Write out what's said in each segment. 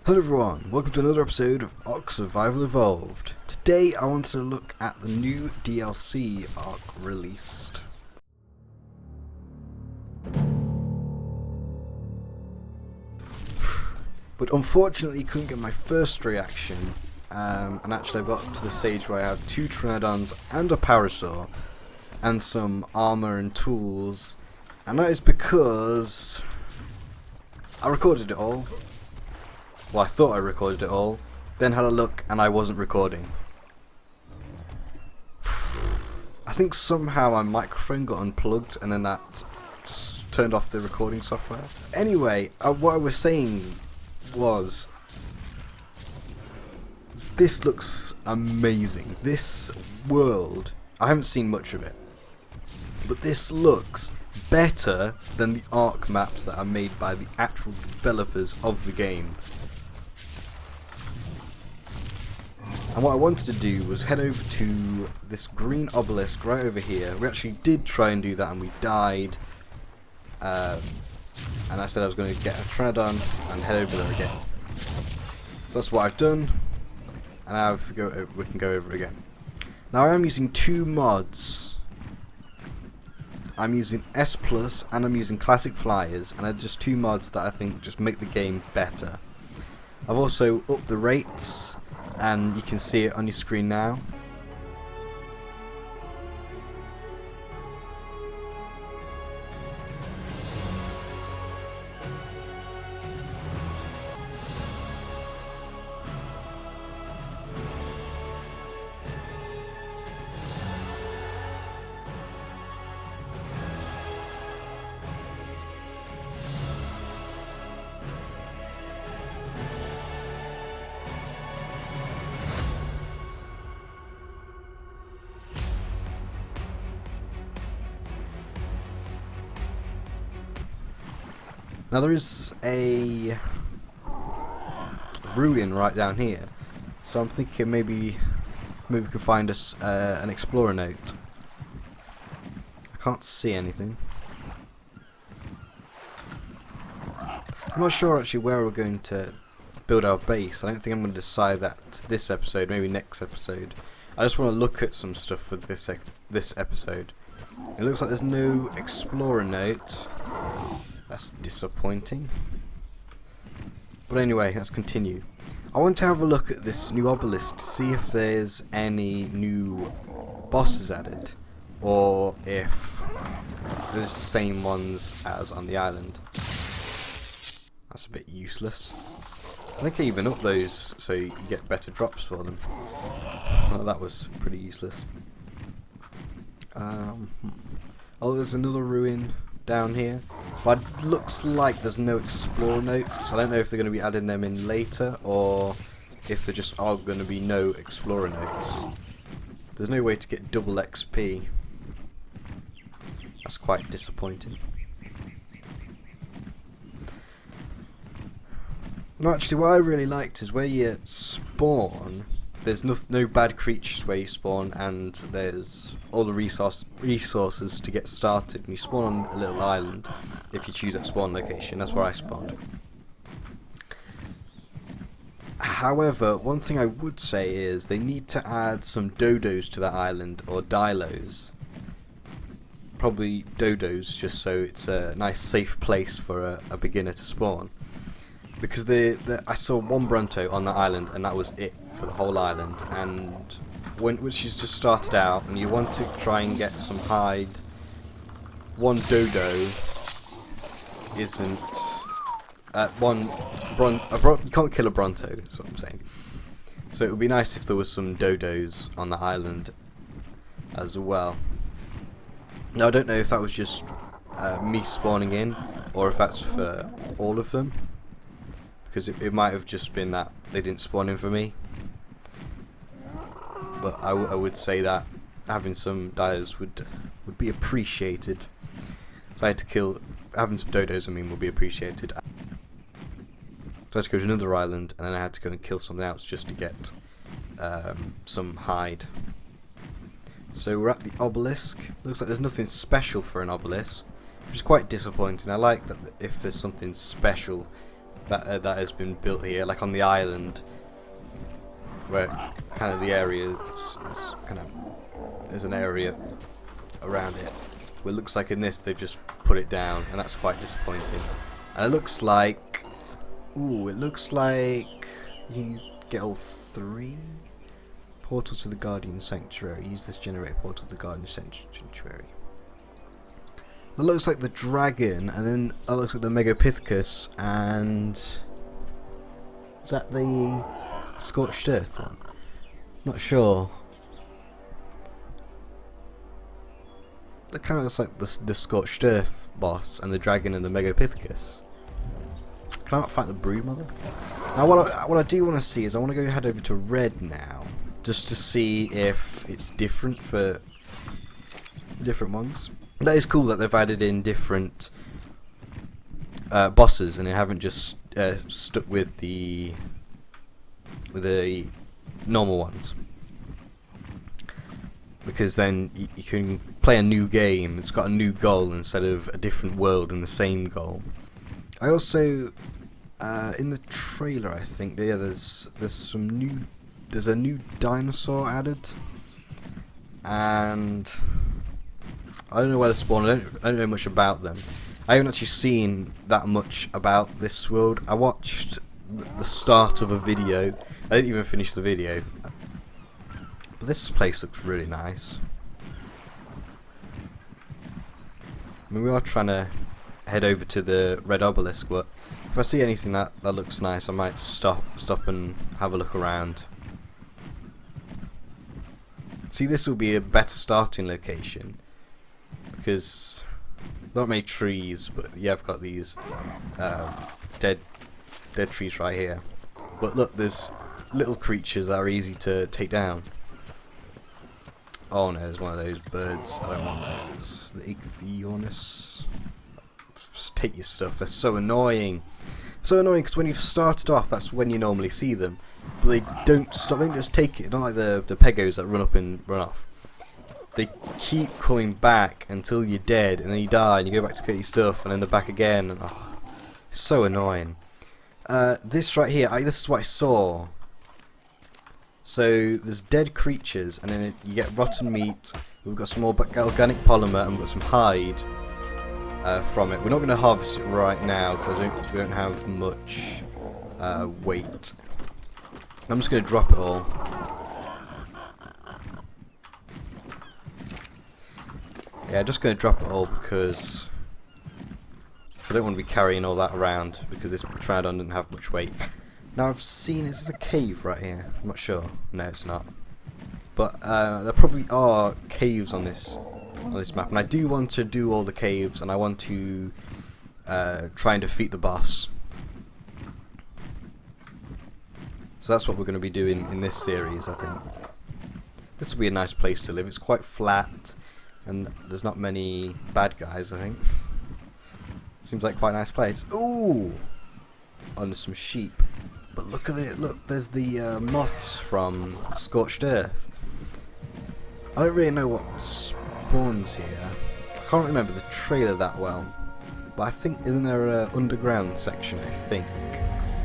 Hello everyone, welcome to another episode of Ark Survival Evolved. Today I want to look at the new DLC Ark released. But unfortunately couldn't get my first reaction, and actually I got to the stage where I have 2 Trinodons and a Parasaur, and some armor and tools, and that is because I recorded it all. Well, I thought I recorded it all, then had a look and I wasn't recording. I think somehow my microphone got unplugged and then that turned off the recording software. Anyway, what I was saying was, this looks amazing. This world, I haven't seen much of it, but this looks better than the Ark maps that are made by the actual developers of the game. And what I wanted to do was head over to this green obelisk right over here. We actually did try and do that and we died. And I said I was going to get a Trinodon and head over there again. So that's what I've done. And now we can go over again. Now I am using 2 mods. I'm using S Plus and I'm using Classic Flyers. And they're just 2 mods that I think just make the game better. I've also upped the rates, and you can see it on your screen now. Now there is a ruin right down here, so I'm thinking maybe we could find us an explorer note. I can't see anything. I'm not sure actually where we're going to build our base. I don't think I'm going to decide that this episode, maybe next episode. I just want to look at some stuff for this episode. It looks like there's no explorer note. That's disappointing. But anyway, let's continue. I want to have a look at this new obelisk to see if there's any new bosses added, or if there's the same ones as on the island. That's a bit useless. I think I even up those so you get better drops for them. Well, that was pretty useless. Oh, there's another ruin down here, but it looks like there's no explorer notes. I don't know if they're going to be adding them in later or if there just are going to be no explorer notes. There's no way to get double XP. That's quite disappointing. No, actually what I really liked is where you spawn, there's no bad creatures where you spawn, and there's all the resources to get started. And you spawn on a little island if you choose that spawn location. That's where I spawned. However, one thing I would say is they need to add some dodos to that island, or dilos. Probably dodos, just so it's a nice safe place for a beginner to spawn. Because I saw 1 Bronto on the island, and that was it for the whole island. And when she's just started out, and you want to try and get some hide, 1 dodo isn't you can't kill a Bronto. That's what I'm saying. So it would be nice if there was some dodos on the island as well. Now I don't know if that was just me spawning in, or if that's for all of them. Because it might have just been that they didn't spawn in for me. But I would say that having some dinos would be appreciated. If I had to kill, having some dodos, I mean, would be appreciated. So I had to go to another island, and then I had to go and kill something else just to get some hide. So we're at the obelisk. Looks like there's nothing special for an obelisk, which is quite disappointing. I like that if there's something special, that has been built here, like on the island, where kind of the area is kind of, there's an area around it. Well, it looks like in this they've just put it down, and that's quite disappointing. And it looks like, ooh, it looks like you can get all 3 portals to the Guardian Sanctuary. Use this generate portal to the Guardian Sanctuary. It looks like the dragon, and then it looks like the Megapithecus, and is that the Scorched Earth one? Not sure. It kind of looks like the Scorched Earth boss and the dragon and the Megapithecus. Can I not fight the Broodmother? Now what I do want to see is I want to go head over to Red now, just to see if it's different for different ones. That is cool that they've added in different bosses, and they haven't just stuck with the normal ones. Because then you can play a new game. It's got a new goal instead of a different world in the same goal. I also in the trailer, I think, yeah, there's a new dinosaur added, and I don't know where they spawn. I don't know much about them. I haven't actually seen that much about this world. I watched the start of a video. I didn't even finish the video. But this place looks really nice. I mean, we are trying to head over to the Red Obelisk, but if I see anything that looks nice, I might stop and have a look around. See, this will be a better starting location, because not many trees, but yeah, I've got these dead trees right here. But look, there's little creatures that are easy to take down. Oh no, there's one of those birds. I don't want those. The Ichthyornis. Just take your stuff. They're so annoying. So annoying because when you've started off, that's when you normally see them. But they don't stop. They don't just take it. Not like the Pegos that run up and run off. They keep coming back until you're dead, and then you die, and you go back to get your stuff, and then they're back again. And, oh, it's so annoying. This right here, this is what I saw. So there's dead creatures, and then you get rotten meat. We've got some more organic polymer, and we've got some hide from it. We're not going to harvest it right now because we don't have much weight. I'm just going to drop it all. Yeah, just going to drop it all because I don't want to be carrying all that around, because this Troudon doesn't have much weight. Now I've seen, is this a cave right here? I'm not sure. No, it's not. But there probably are caves on this map, and I do want to do all the caves, and I want to try and defeat the boss. So that's what we're going to be doing in this series, I think. This will be a nice place to live. It's quite flat, and there's not many bad guys, I think. Seems like quite a nice place. Ooh! On some sheep. But look at it, look, there's the moths from Scorched Earth. I don't really know what spawns here. I can't remember the trailer that well. But I think, isn't there an underground section, I think?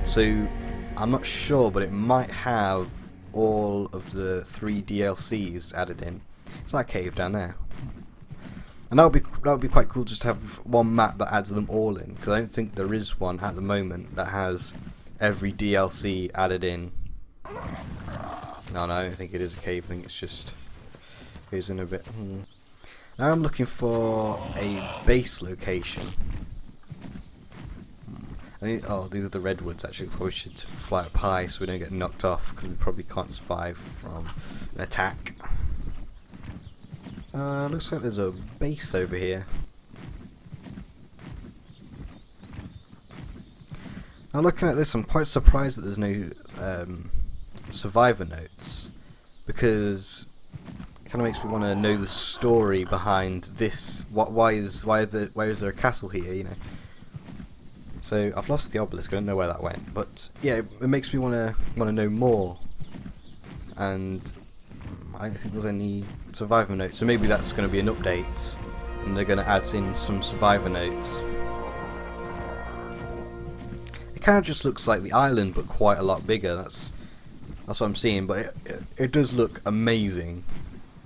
So, I'm not sure, but it might have all of the 3 DLCs added in. It's that cave down there. And that would be quite cool, just to have one map that adds them all in, because I don't think there is one at the moment that has every DLC added in. No, I don't think it is a cave. I think it's just goes in a bit. Now I'm looking for a base location. Oh, these are the redwoods. Actually, we probably should fly up high so we don't get knocked off, because we probably can't survive from an attack. Looks like there's a base over here. Now looking at this, I'm quite surprised that there's no survivor notes, because it kind of makes me want to know the story behind this. Why is there a castle here? You know. So I've lost the obelisk. I don't know where that went, but yeah, it makes me want to know more. And I don't think there's any survivor notes, so maybe that's going to be an update, and they're going to add in some survivor notes. it kind of just looks like the island, but quite a lot bigger. That's what I'm seeing. But it does look amazing.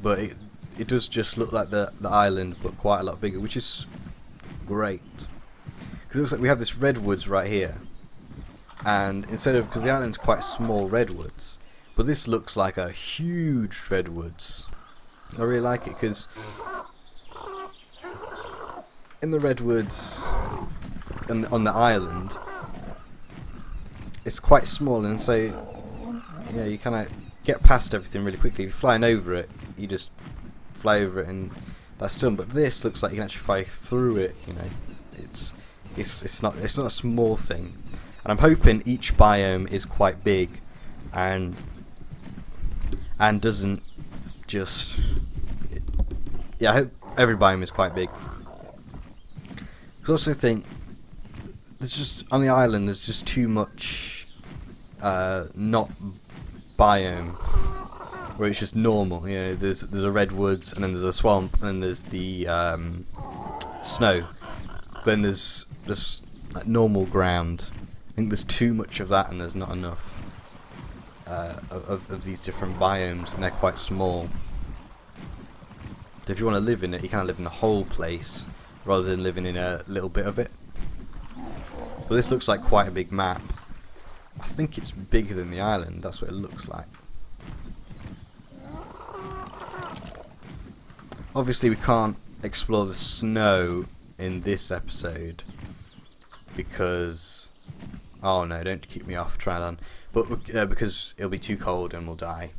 But it does just look like the island, but quite a lot bigger, which is great. Because it looks like we have this redwoods right here, and instead of, because the island's quite small redwoods, but this looks like a huge redwoods. I really like it because in the redwoods and on the island, it's quite small, and so you kind of get past everything really quickly. If you're flying over it, you just fly over it and that's done. But this looks like you can actually fly through it. It's not a small thing, and I'm hoping each biome is quite big and doesn't just. Yeah, I hope every biome is quite big. I also think there's just on the island there's just too much not biome where it's just normal. There's a redwoods, and then there's a swamp, and then there's the snow. Then there's just like normal ground. I think there's too much of that, and there's not enough of these different biomes, and they're quite small. So if you want to live in it, you kind of live in the whole place rather than living in a little bit of it. But this looks like quite a big map. I think it's bigger than the island. That's what it looks like. Obviously, we can't explore the snow in this episode because, oh no, don't keep me off Tridon, but because it'll be too cold and we'll die.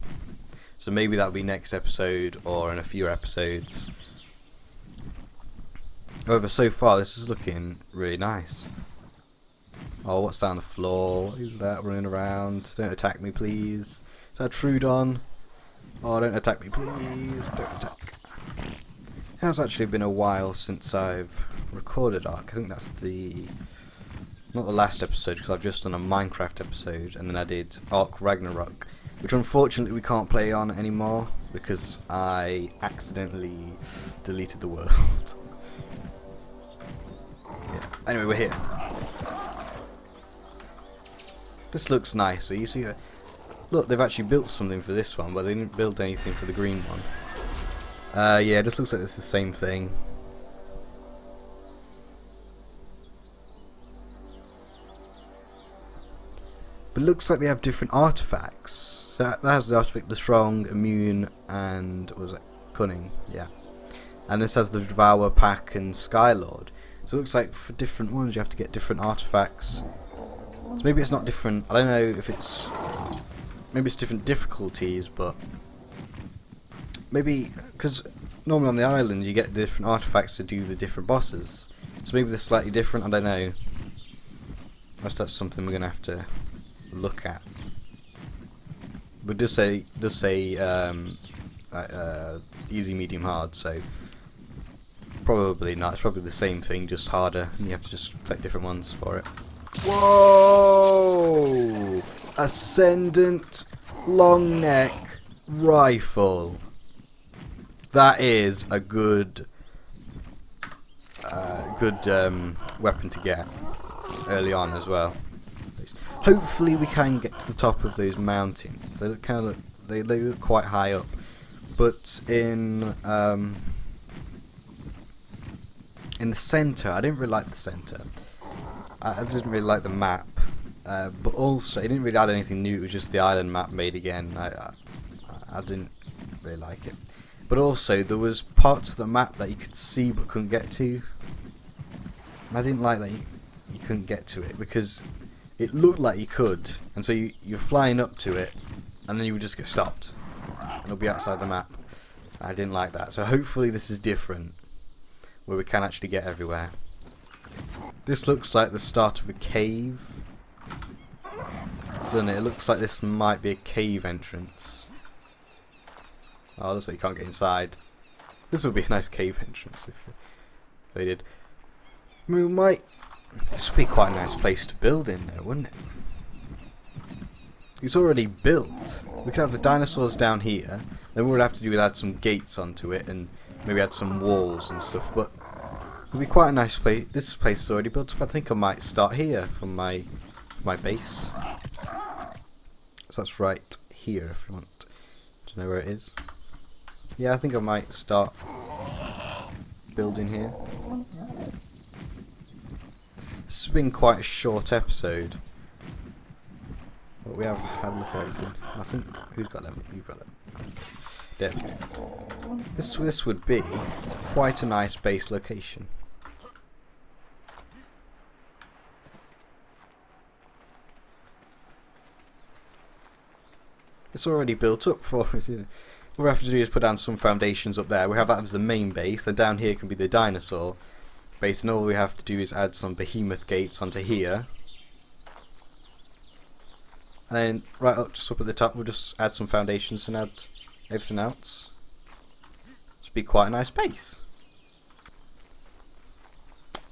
So maybe that'll be next episode or in a few episodes. However, so far this is looking really nice. Oh, what's that on the floor? What is that running around? Don't attack me, please. Is that Trudon? Oh, don't attack me, please. Don't attack. It has actually been a while since I've recorded Ark. I think that's not the last episode, because I've just done a Minecraft episode, and then I did Ark Ragnarok, which unfortunately we can't play on anymore because I accidentally deleted the world. Yeah. Anyway, we're here. This looks nice. So you see, look, they've actually built something for this one, but they didn't build anything for the green one. Yeah, it just looks like it's the same thing. But it looks like they have different artifacts. So that has the artifact, the strong, immune, and what was it? Cunning. Yeah. And this has the Devour, Pack, and Skylord. So it looks like for different ones you have to get different artifacts. So maybe it's not different. I don't know if it's. Maybe it's different difficulties, but maybe because normally on the island you get different artifacts to do the different bosses. So maybe they're slightly different. I don't know. That's something we're gonna have to look at. But does say easy, medium, hard. So probably not. It's probably the same thing, just harder, and you have to just collect different ones for it. Whoa! Ascendant long neck rifle. That is a good weapon to get early on as well. Hopefully we can get to the top of those mountains. They look they look quite high up, but in the center, I didn't really like the center. I didn't really like the map, but also it didn't really add anything new. It was just the island map made again. I didn't really like it. But also there was parts of the map that you could see but couldn't get to. And I didn't like that you couldn't get to it because it looked like you could, and so you're flying up to it, and then you would just get stopped, and it'll be outside the map. I didn't like that. So hopefully this is different, where we can actually get everywhere. This looks like the start of a cave, doesn't it? It looks like this might be a cave entrance. Oh, it looks like you can't get inside. This would be a nice cave entrance if they did. I mean, this would be quite a nice place to build in there, wouldn't it? It's already built. We could have the dinosaurs down here, then we would have to add some gates onto it and maybe add some walls and stuff, but it would be quite a nice place. This place is already built up. I think I might start here from my my base. So that's right here if you want to know where it is. Yeah, I think I might start building here. This has been quite a short episode. But we have had a look at everything. I think, who's got level? You've got level. There we go. This would be quite a nice base location. It's already built up for us. You know. All we have to do is put down some foundations up there. We have that as the main base. Then down here can be the dinosaur base, and all we have to do is add some behemoth gates onto here. And then right up, just up at the top, we'll just add some foundations and add everything else. This would be quite a nice base.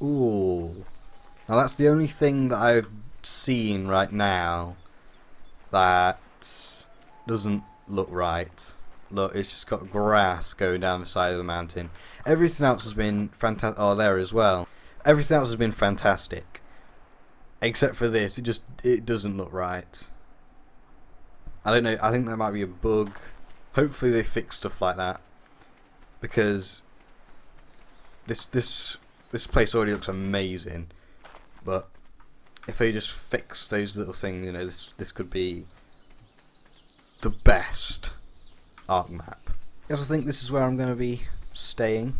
Ooh. Now that's the only thing that I've seen right now that doesn't look right. Look, it's just got grass going down the side of the mountain. Everything else has been fantastic. Oh, there as well. Everything else has been fantastic. Except for this, it doesn't look right. I don't know, I think that might be a bug. Hopefully they fix stuff like that. Because this place already looks amazing. But if they just fix those little things, you know, this could be the best Ark map. Yes, I think this is where I'm going to be staying.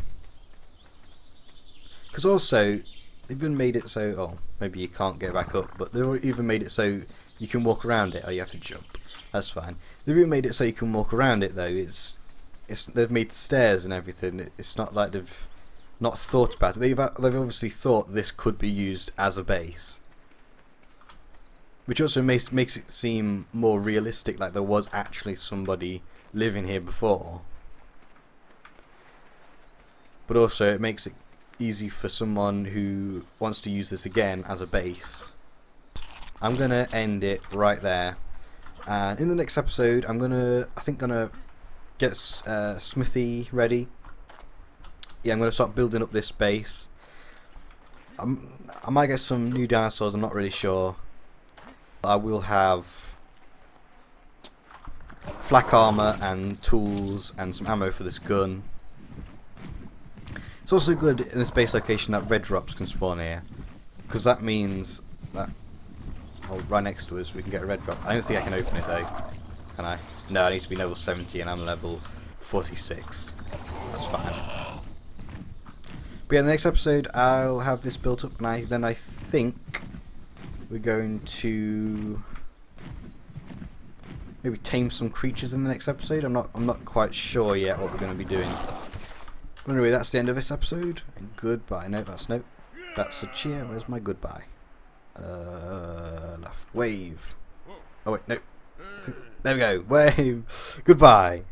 Because also, they've even made it so, oh, maybe you can't get back up, but they've even made it so you can walk around it. Oh, you have to jump. That's fine. They've even made it so you can walk around it though. They've made stairs and everything. It's not like they've not thought about it. They've obviously thought this could be used as a base. Which also makes it seem more realistic, like there was actually somebody living here before. But also it makes it easy for someone who wants to use this again as a base. I'm gonna end it right there, and in the next episode I'm gonna get Smithy ready. Yeah, I'm gonna start building up this base. I might get some new dinosaurs, I'm not really sure. I will have flak armor and tools and some ammo for this gun. It's also good in this base location that red drops can spawn here, because that means that right next to us we can get a red drop. I don't think I can open it though. Can I? No, I need to be level 70 and I'm level 46. That's fine. But yeah, in the next episode I'll have this built up, and then I think we're going to maybe tame some creatures in the next episode. I'm not quite sure yet what we're going to be doing. But anyway, that's the end of this episode. And goodbye. No, that's a cheer. Where's my goodbye? Left. Wave. Oh wait, no. There we go. Wave. Goodbye.